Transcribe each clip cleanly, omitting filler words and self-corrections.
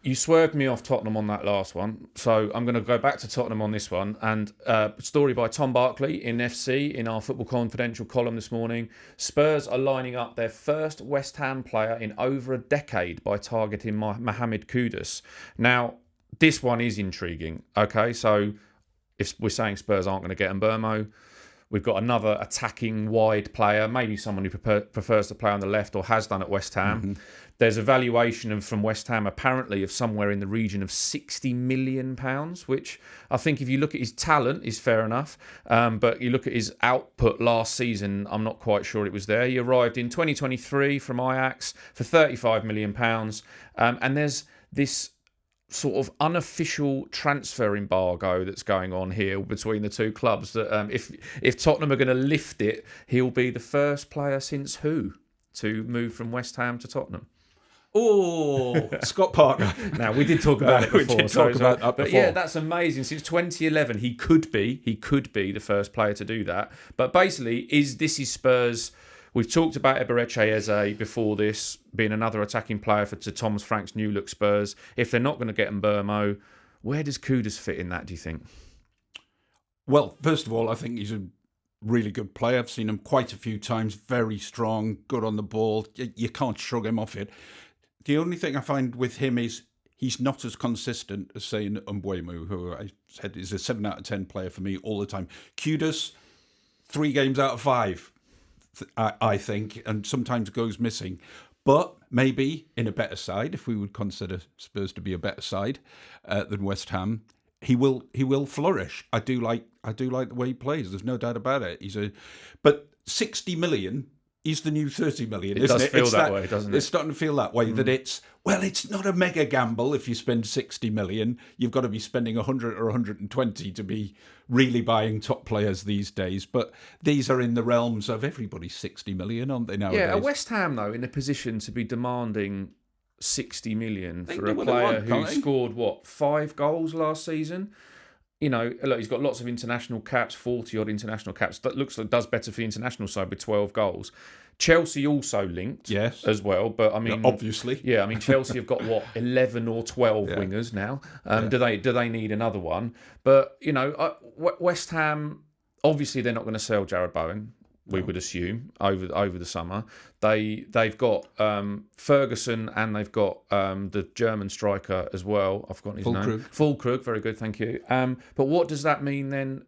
You swerved me off Tottenham on that last one, so I'm going to go back to Tottenham on this one. And story by Tom Barkley in FC in our Football Confidential column this morning. Spurs are lining up their first West Ham player in over a decade by targeting Mohammed Kudus. Now, this one is intriguing. Okay, so if we're saying Spurs aren't going to get Mbeumo, we've got another attacking wide player, maybe someone who prefers to play on the left or has done at West Ham. Mm-hmm. There's a valuation from West Ham apparently of somewhere in the region of £60 million, which I think if you look at his talent is fair enough. But you look at his output last season, I'm not quite sure it was there. He arrived in 2023 from Ajax for £35 million. And there's this sort of unofficial transfer embargo that's going on here between the two clubs that if Tottenham are going to lift it, he'll be the first player since who to move from West Ham to Tottenham. Oh, Scott Parker. Now, we did talk about it before. We did talk about that but before. Yeah, that's amazing. Since 2011, he could be the first player to do that. But basically, this is Spurs. We've talked about Eberechi Eze before this, being another attacking player to Thomas Frank's new look Spurs. If they're not going to get Mbeumo, where does Kudus fit in that, do you think? Well, first of all, I think he's a really good player. I've seen him quite a few times. Very strong, good on the ball. You can't shrug him off it. The only thing I find with him is he's not as consistent as, say, Mbeumo, who I said is a 7 out of 10 player for me all the time. Kudus, 3 games out of 5, I think, and sometimes goes missing. But maybe in a better side, if we would consider Spurs to be a better side than West Ham, he will flourish. I do like the way he plays. There's no doubt about it. But 60 million. Is the new 30 million, it isn't does it? Feel that way, doesn't it? It's starting to feel that way, that it's not a mega gamble if you spend 60 million. You've got to be spending 100 or 120 to be really buying top players these days. But these are in the realms of everybody's 60 million, aren't they, nowadays? Yeah, West Ham, though, in a position to be demanding 60 million for a player who scored, 5 goals last season? You know, look, he's got lots of international caps, 40-odd international caps. That looks like does better for the international side with 12 goals. Chelsea also linked as well, but I mean... Obviously. Yeah, I mean, Chelsea have got, 11 or 12 wingers now. Do they need another one? But, you know, West Ham, obviously they're not going to sell Jarrod Bowen, we would assume, over the summer. They've got Ferguson and they've got the German striker as well. I've forgotten his name. Füllkrug, very good, thank you. But what does that mean then?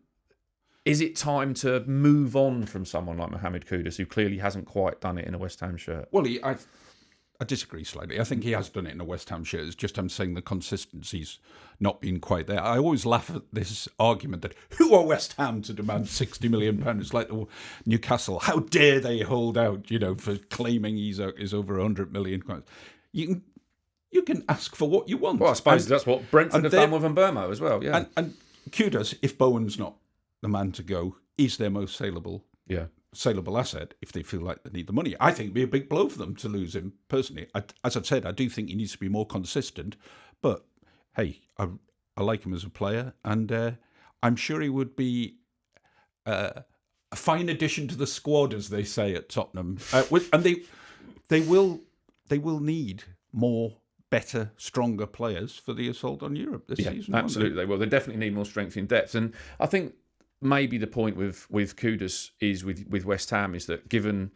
Is it time to move on from someone like Mohammed Kudus, who clearly hasn't quite done it in a West Ham shirt? Well, I disagree slightly. I think he has done it in a West Ham shirt. It's just I'm saying the consistency's not been quite there. I always laugh at this argument that who are West Ham to demand £60 million? It's like the Newcastle. How dare they hold out, for claiming he's over 100 million? You can ask for what you want. Well, I suppose that's what Brentford have done with Mbeumo as well. Yeah, and Kudus, if Bowen's not the man to go, is their most saleable asset if they feel like they need the money. I think it'd be a big blow for them to lose him, personally. As I've said, I do think he needs to be more consistent, but hey, I like him as a player, and I'm sure he would be a fine addition to the squad, as they say at Tottenham. And they will need more better, stronger players for the assault on Europe this season. Absolutely, they will. They definitely need more strength in depth, and I think maybe the point with Kudus is with West Ham is that, given,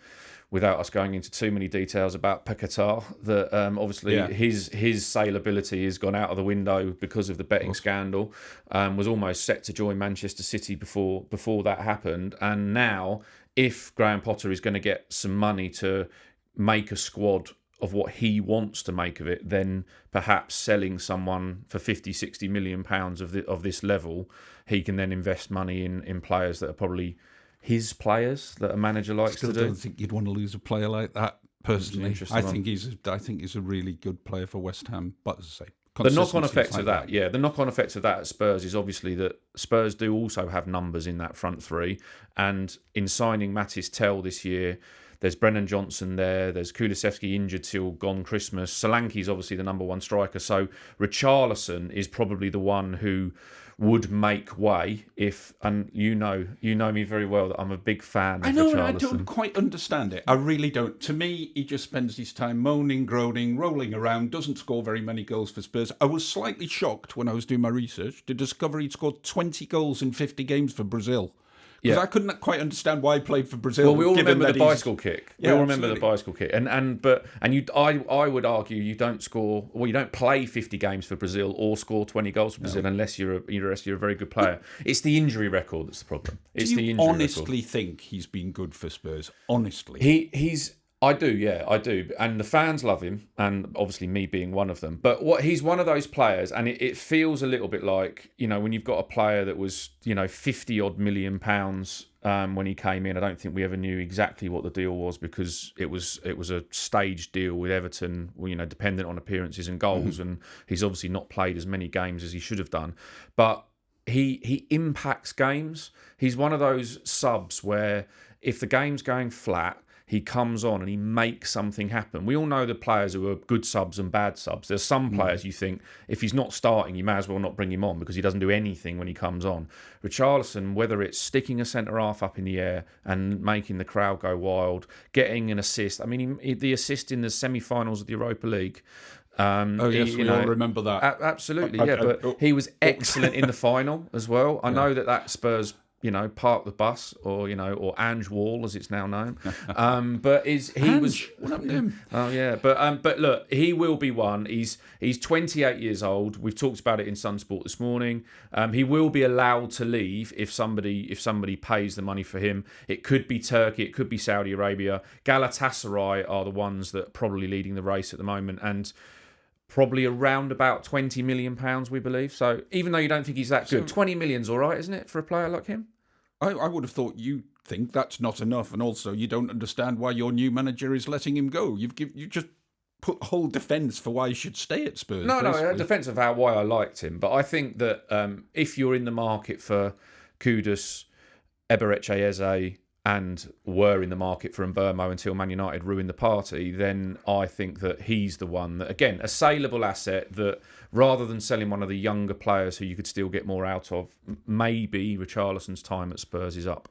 without us going into too many details about Paquetá, that obviously his saleability has gone out of the window because of the betting scandal. Was almost set to join Manchester City before that happened, and now if Graham Potter is going to get some money to make a squad of what he wants to make of it, then perhaps selling someone for 50, 60 million pounds of this level, he can then invest money in players that are probably his players that a manager likes to do. I don't think you'd want to lose a player like that, personally. I think he's a really good player for West Ham, but as I say, the knock-on effect of that, the knock-on effect of that at Spurs is obviously that Spurs do also have numbers in that front three, and in signing Matis Tel this year, There's Brennan Johnson there. There's Kulusevski injured till gone Christmas. Solanke's obviously the number one striker. So Richarlison is probably the one who would make way if, and you know me very well that I'm a big fan of Richarlison. And I don't quite understand it. I really don't. To me, he just spends his time moaning, groaning, rolling around, doesn't score very many goals for Spurs. I was slightly shocked when I was doing my research to discover he'd scored 20 goals in 50 games for Brazil. Because I couldn't quite understand why he played for Brazil. Well, we all remember the bicycle kick. Yeah, we all remember the bicycle kick. I would argue you don't play 50 games for Brazil or score 20 goals for Brazil unless you're a very good player. It's the injury record that's the problem. It's Do the you injury honestly record. think he's been good for Spurs? Honestly. I do. And the fans love him, and obviously me being one of them. But he's one of those players, and it feels a little bit like, when you've got a player that was, 50 odd million pounds when he came in. I don't think we ever knew exactly what the deal was because it was a staged deal with Everton, dependent on appearances and goals, and he's obviously not played as many games as he should have done. But he impacts games. He's one of those subs where if the game's going flat, he comes on and he makes something happen. We all know the players who are good subs and bad subs. There's some players you think, if he's not starting, you may as well not bring him on because he doesn't do anything when he comes on. Richarlison, whether it's sticking a centre-half up in the air and making the crowd go wild, getting an assist. I mean, the assist in the semi-finals of the Europa League. We all remember that. Absolutely, but he was excellent in the final as well. I know that Spurs park the bus or Ange Wall as it's now known. But what happened to him? Oh yeah, but look, he will be one. He's 28 years old. We've talked about it in Sunsport this morning. He will be allowed to leave if somebody pays the money for him. It could be Turkey, it could be Saudi Arabia. Galatasaray are the ones that are probably leading the race at the moment, and probably around about £20 million, we believe. So even though you don't think he's that good, 20 million's all right, isn't it, for a player like him? I would have thought you think that's not enough, and also you don't understand why your new manager is letting him go. You just put a whole defence for why he should stay at Spurs. No, a defence of why I liked him. But I think that if you're in the market for Kudus, Eberechi Eze, and were in the market for Mbeumo until Man United ruined the party, then I think that he's the one that, again, a saleable asset that rather than selling one of the younger players who you could still get more out of, maybe Richarlison's time at Spurs is up.